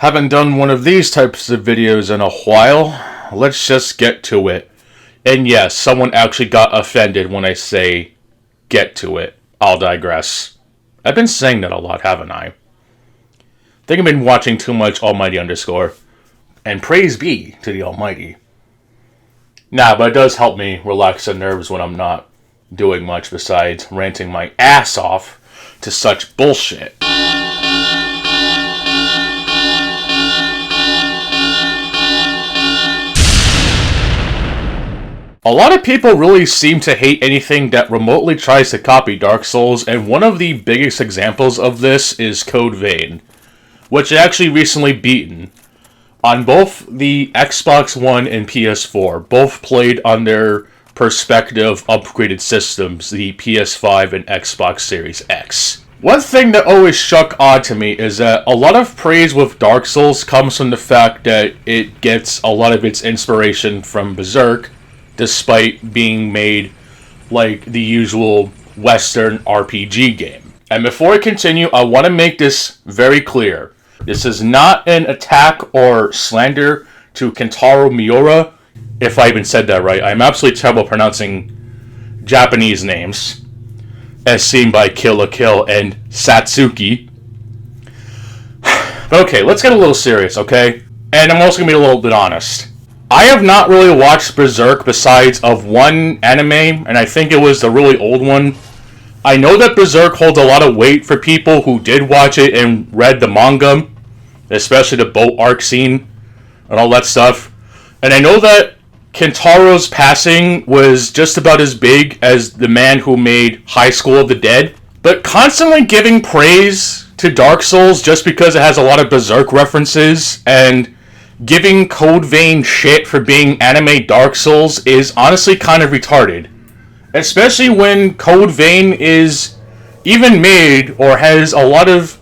Haven't done one of these types of videos in a while. Let's just get to it. And yes, someone actually got offended when I say get to it. I'll digress. I've been saying that a lot, haven't I? Think I've been watching too much Almighty underscore. And praise be to the Almighty. Nah, but it does help me relax the nerves when I'm not doing much besides ranting my ass off to such bullshit. A lot of people really seem to hate anything that remotely tries to copy Dark Souls, and one of the biggest examples of this is Code Vein, which I actually recently beaten on both the Xbox One and PS4, both played on their perspective upgraded systems, the PS5 and Xbox Series X. One thing that always struck odd to me is that a lot of praise with Dark Souls comes from the fact that it gets a lot of its inspiration from Berserk, despite being made like the usual Western RPG game. And before I continue, I want to make this very clear. This is not an attack or slander to Kentaro Miura, if I even said that right. I'm absolutely terrible pronouncing Japanese names, as seen by Kill la Kill and Satsuki. But okay, let's get a little serious, okay? And I'm also going to be a little bit honest. I have not really watched Berserk besides of one anime, and I think it was the really old one. I know that Berserk holds a lot of weight for people who did watch it and read the manga, especially the boat arc scene and all that stuff. And I know that Kentaro's passing was just about as big as the man who made High School of the Dead. But constantly giving praise to Dark Souls just because it has a lot of Berserk references and giving Code Vein shit for being anime Dark Souls is honestly kind of retarded. Especially when Code Vein is even made or has a lot of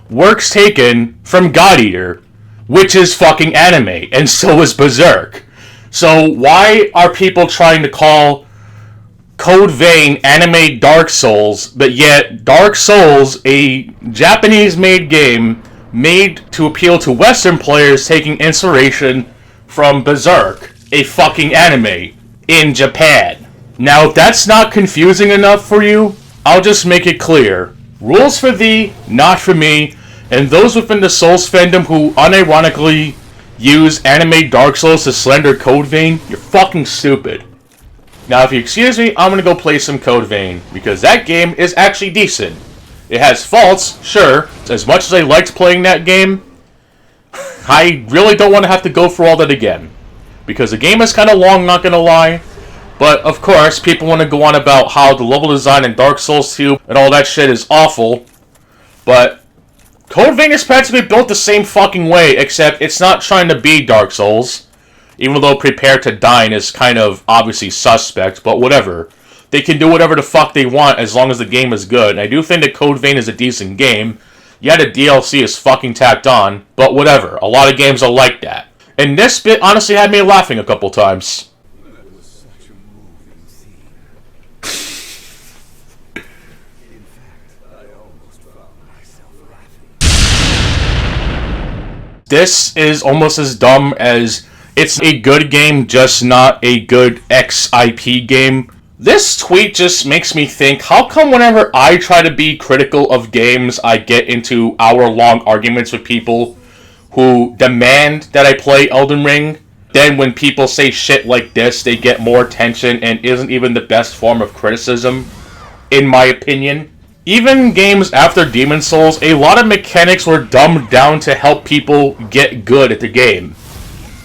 works taken from God Eater, which is fucking anime, and so is Berserk. So why are people trying to call Code Vein anime Dark Souls, but yet Dark Souls, a Japanese-made game made to appeal to Western players taking inspiration from Berserk, a fucking anime, in Japan? Now, if that's not confusing enough for you, I'll just make it clear. Rules for thee, not for me, and those within the Souls fandom who unironically use anime Dark Souls to slander Code Vein, you're fucking stupid. Now, if you excuse me, I'm gonna go play some Code Vein, because that game is actually decent. It has faults, sure. As much as I liked playing that game, I really don't want to have to go through all that again. Because the game is kind of long, not gonna lie. But, of course, people want to go on about how the level design in Dark Souls 2 and all that shit is awful. But Code Vein is practically built the same fucking way, except it's not trying to be Dark Souls. Even though Prepare to Dine is kind of obviously suspect, but whatever. They can do whatever the fuck they want as long as the game is good. And I do think that Code Vein is a decent game. Yeah, the DLC is fucking tacked on, but whatever. A lot of games are like that. And this bit honestly had me laughing a couple times. This is almost as dumb as it's a good game, just not a good XIP game. This tweet just makes me think, how come whenever I try to be critical of games, I get into hour-long arguments with people who demand that I play Elden Ring? Then when people say shit like this, they get more attention and isn't even the best form of criticism, in my opinion. Even games after Demon Souls, a lot of mechanics were dumbed down to help people get good at the game.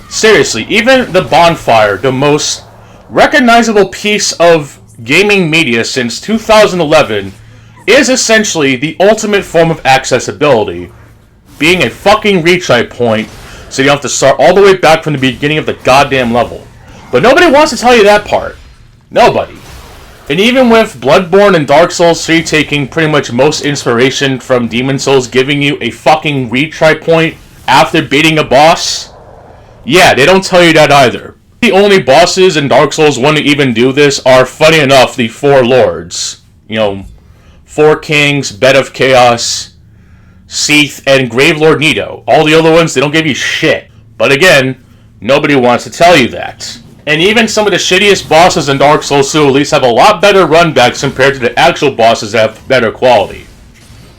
Seriously, even the bonfire, the most recognizable piece of gaming media since 2011, is essentially the ultimate form of accessibility, being a fucking retry point, so you don't have to start all the way back from the beginning of the goddamn level. But nobody wants to tell you that part. Nobody. And even with Bloodborne and Dark Souls 3 taking pretty much most inspiration from Demon Souls, giving you a fucking retry point after beating a boss, yeah, they don't tell you that either. The only bosses in Dark Souls 1 to even do this are, funny enough, the Four Lords. You know, Four Kings, Bed of Chaos, Seath, and Gravelord Nito. All the other ones, they don't give you shit. But again, nobody wants to tell you that. And even some of the shittiest bosses in Dark Souls 2 at least have a lot better runbacks compared to the actual bosses that have better quality.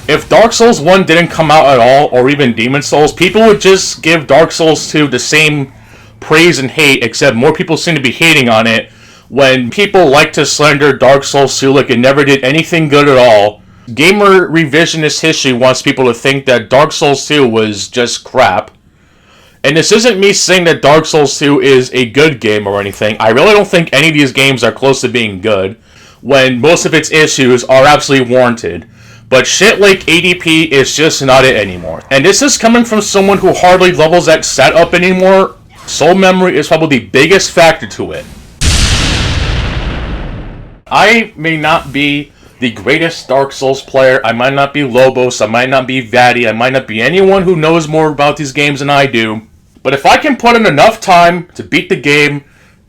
If Dark Souls 1 didn't come out at all, or even Demon Souls, people would just give Dark Souls 2 the same praise and hate, except more people seem to be hating on it when people like to slander Dark Souls 2 like it never did anything good at all. Gamer revisionist history wants people to think that Dark Souls 2 was just crap. And this isn't me saying that Dark Souls 2 is a good game or anything. I really don't think any of these games are close to being good, when most of its issues are absolutely warranted. But shit like ADP is just not it anymore. And this is coming from someone who hardly levels that setup anymore. Soul memory is probably the biggest factor to it. I may not be the greatest Dark Souls player. I might not be Lobos. I might not be Vatty. I might not be anyone who knows more about these games than I do. But if I can put in enough time to beat the game,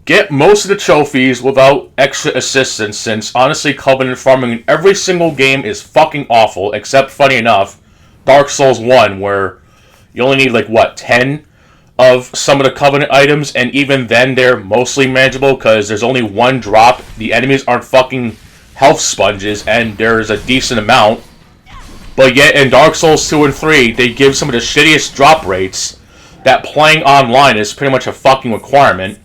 get most of the trophies without extra assistance, since honestly Covenant farming in every single game is fucking awful, except, funny enough, Dark Souls 1, where you only need, 10 of some of the Covenant items, and even then they're mostly manageable because there's only one drop, the enemies aren't fucking health sponges, and there's a decent amount. But yet in Dark Souls 2 and 3, they give some of the shittiest drop rates that playing online is pretty much a fucking requirement.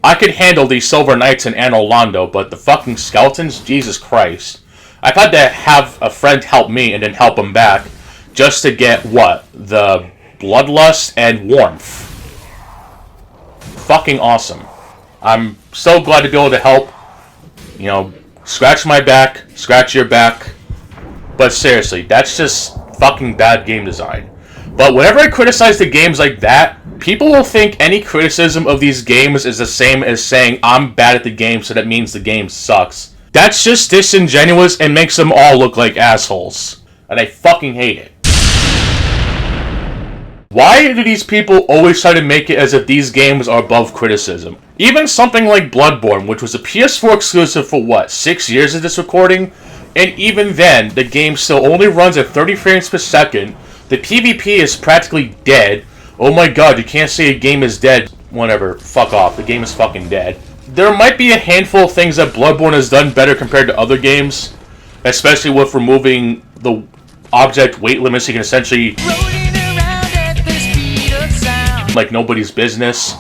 I could handle the Silver Knights and Anno Londo, but the fucking skeletons? Jesus Christ. I've had to have a friend help me and then help him back just to get, the Bloodlust and Warmth. Fucking awesome. I'm so glad to be able to help. Scratch my back, scratch your back. But seriously, that's just fucking bad game design. But whenever I criticize the games like that, people will think any criticism of these games is the same as saying I'm bad at the game, so that means the game sucks. That's just disingenuous and makes them all look like assholes. And I fucking hate it. Why do these people always try to make it as if these games are above criticism? Even something like Bloodborne, which was a PS4 exclusive for 6 years of this recording? And even then, the game still only runs at 30 frames per second. The PvP is practically dead. Oh my god, you can't say a game is dead. Whatever, fuck off, the game is fucking dead. There might be a handful of things that Bloodborne has done better compared to other games, especially with removing the object weight limit, so you can essentially like nobody's business.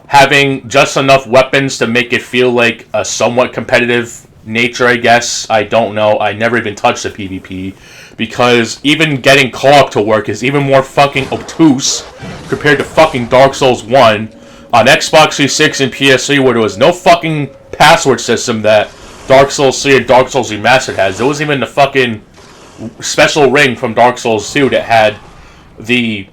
Having just enough weapons to make it feel like a somewhat competitive nature, I guess. I don't know. I never even touched the PvP. Because even getting co-op to work is even more fucking obtuse compared to fucking Dark Souls 1 on Xbox 360 and PS3, where there was no fucking password system that Dark Souls 3 and Dark Souls Remastered has. There wasn't even the fucking special ring from Dark Souls 2 that had the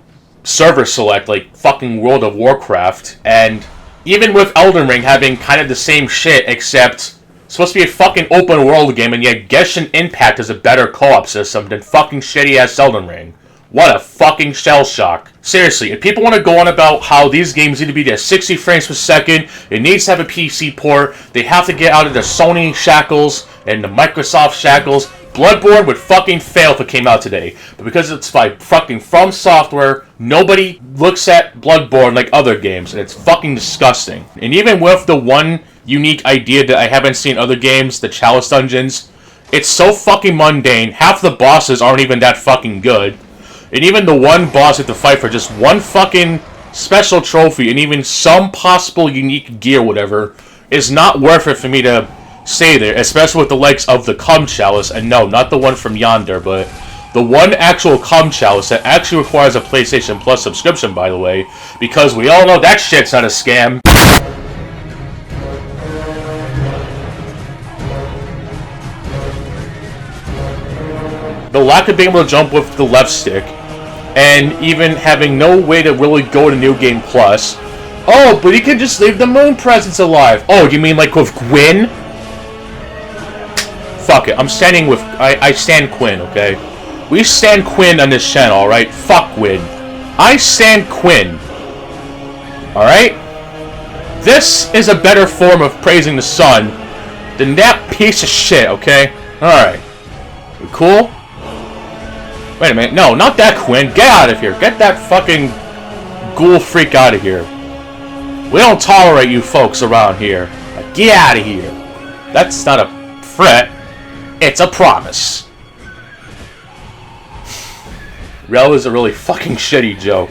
server select like fucking World of Warcraft. And even with Elden Ring having kind of the same shit, except it's supposed to be a fucking open world game, and yet Genshin Impact is a better co-op system than fucking shitty ass Elden Ring. What a fucking shell shock. Seriously, if people want to go on about how these games need to be at 60 frames per second, it needs to have a PC port, they have to get out of the Sony shackles and the Microsoft shackles, Bloodborne would fucking fail if it came out today. But because it's by fucking From Software, nobody looks at Bloodborne like other games, and it's fucking disgusting. And even with the one unique idea that I haven't seen in other games, the Chalice Dungeons, it's so fucking mundane, half the bosses aren't even that fucking good. And even the one boss you have to fight for just one fucking special trophy and even some possible unique gear, whatever, is not worth it for me to stay there, especially with the likes of the Cum Chalice, and no, not the one from yonder, but the one actual Cum Chalice that actually requires a PlayStation Plus subscription, by the way, because we all know that shit's not a scam. The lack of being able to jump with the left stick, and even having no way to really go to New Game Plus. Oh, but you can just leave the moon presence alive. Oh, you mean like with Gwyn? Fuck it, I'm standing with... I stand Quinn, okay? We stand Quinn on this channel, alright? Fuck Gwyn. I stand Quinn. Alright? This is a better form of praising the sun than that piece of shit, okay? Alright. We cool? Wait a minute. No, not that Quinn. Get out of here. Get that fucking ghoul freak out of here. We don't tolerate you folks around here. Like, get out of here. That's not a threat. It's a promise. Rel is a really fucking shitty joke.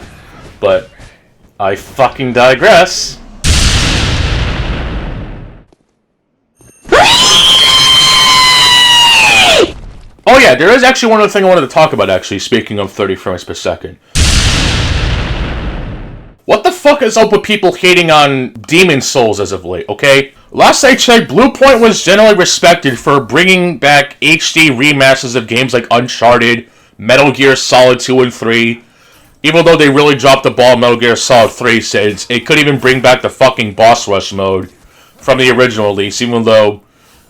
But I fucking digress. Oh yeah, there is actually one other thing I wanted to talk about, actually, speaking of 30 frames per second. What the fuck is up with people hating on Demon Souls as of late, okay? Last I checked, Bluepoint was generally respected for bringing back HD remasters of games like Uncharted, Metal Gear Solid 2 and 3, even though they really dropped the ball Metal Gear Solid 3 since it couldn't even bring back the fucking boss rush mode from the original release, even though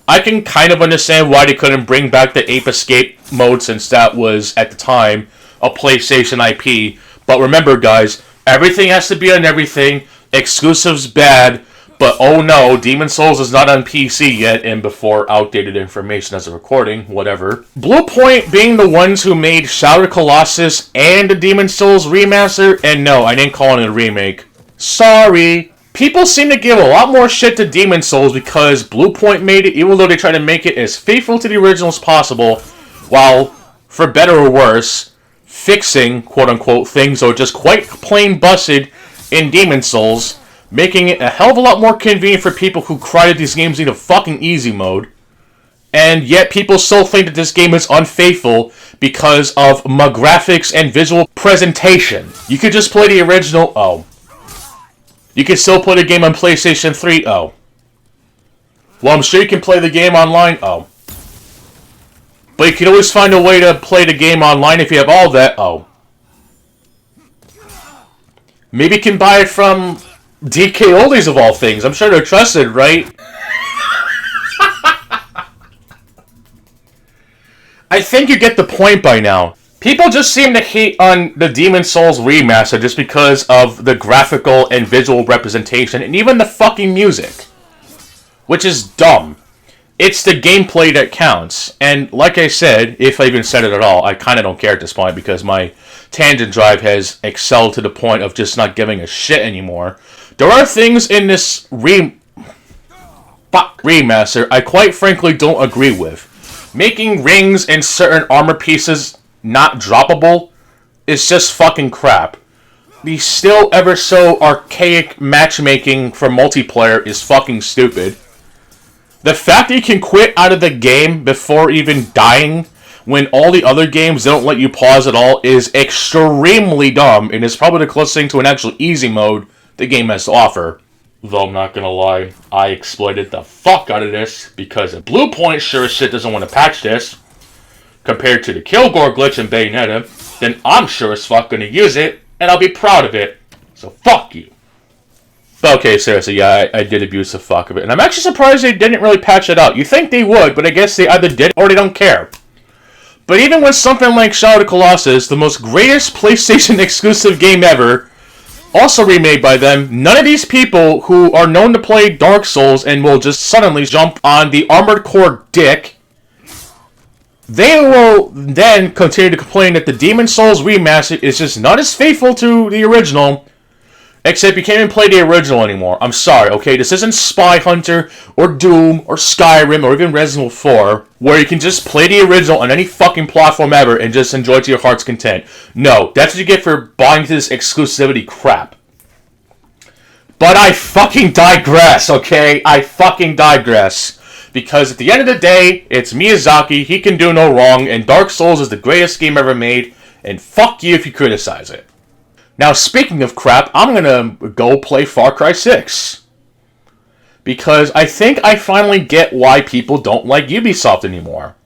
I can kind of understand why they couldn't bring back the Ape Escape mode since that was, at the time, a PlayStation IP. But remember, guys, everything has to be on everything. Exclusives bad, but oh no, Demon Souls is not on PC yet, and before outdated information as a recording, whatever. Bluepoint being the ones who made Shadow of the Colossus and the Demon Souls remaster, and no, I didn't call it a remake. Sorry. People seem to give a lot more shit to Demon Souls because Bluepoint made it, even though they try to make it as faithful to the original as possible, while, for better or worse, fixing, quote-unquote, things that are just quite plain busted in Demon Souls, making it a hell of a lot more convenient for people who cry that these games need a fucking easy mode, and yet people still think that this game is unfaithful because of my graphics and visual presentation. You could just play the original. Oh. You can still play the game on PlayStation 3. Oh. Well, I'm sure you can play the game online. Oh. But you can always find a way to play the game online if you have all that. Oh. Maybe you can buy it from DK Oldies of all things. I'm sure they're trusted, right? I think you get the point by now. People just seem to hate on the Demon Souls remaster just because of the graphical and visual representation and even the fucking music. Which is dumb. It's the gameplay that counts. And like I said, if I even said it at all, I kind of don't care at this point because my tangent drive has excelled to the point of just not giving a shit anymore. There are things in this remaster I quite frankly don't agree with. Making rings and certain armor pieces not droppable is just fucking crap. The still ever so archaic matchmaking for multiplayer is fucking stupid. The fact that you can quit out of the game before even dying when all the other games don't let you pause at all is extremely dumb and is probably the closest thing to an actual easy mode the game has to offer. Though I'm not gonna lie, I exploited the fuck out of this because if Bluepoint sure as shit doesn't want to patch this, compared to the Kilgore glitch in Bayonetta, then I'm sure as fuck gonna use it, and I'll be proud of it. So fuck you. But okay, seriously, yeah, I did abuse the fuck of it. And I'm actually surprised they didn't really patch it out. You think they would, but I guess they either did or they don't care. But even with something like Shadow of the Colossus, the most greatest PlayStation exclusive game ever, also remade by them, none of these people who are known to play Dark Souls and will just suddenly jump on the Armored Core dick, they will then continue to complain that the Demon Souls remaster is just not as faithful to the original, except you can't even play the original anymore. I'm sorry, okay? This isn't Spy Hunter, or Doom, or Skyrim, or even Resident Evil 4, where you can just play the original on any fucking platform ever and just enjoy it to your heart's content. No, that's what you get for buying this exclusivity crap. But I fucking digress, okay? I fucking digress. Because at the end of the day, it's Miyazaki, he can do no wrong, and Dark Souls is the greatest game ever made, and fuck you if you criticize it. Now, speaking of crap, I'm gonna go play Far Cry 6. Because I think I finally get why people don't like Ubisoft anymore.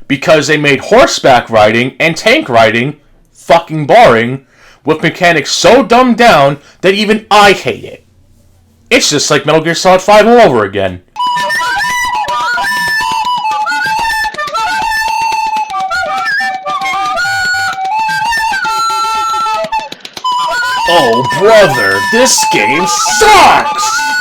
Because they made horseback riding and tank riding fucking boring, with mechanics so dumbed down that even I hate it. It's just like Metal Gear Solid 5 all over again. Oh, brother, this game sucks!